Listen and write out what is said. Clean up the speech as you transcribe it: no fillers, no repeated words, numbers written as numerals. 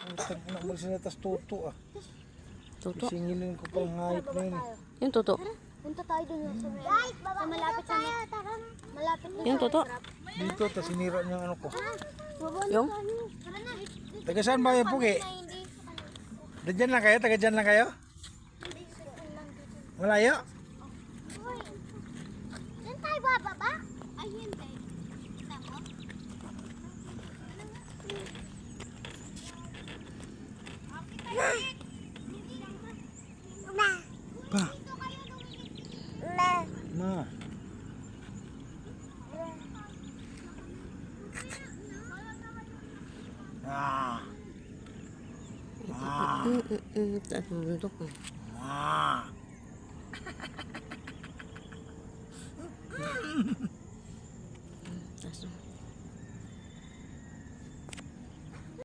Putang ina mo sila tas tuto ah. Tuto. Singilin ko pang hayop na yun eh. Yung tuto. Punta tayo dun sa may... Guys, baba sa malapit sa malapit dun Yung tuto. Dito, tas sinira niya ano ko. Yung? Taga saan ba yung pugi? Diyan lang kayo? Taga dyan lang kayo? Malayo? Yan tayo bababa? Ay, hindi. Kita mo? Pa. Ma. Ah. Taas ng bundok. Ah.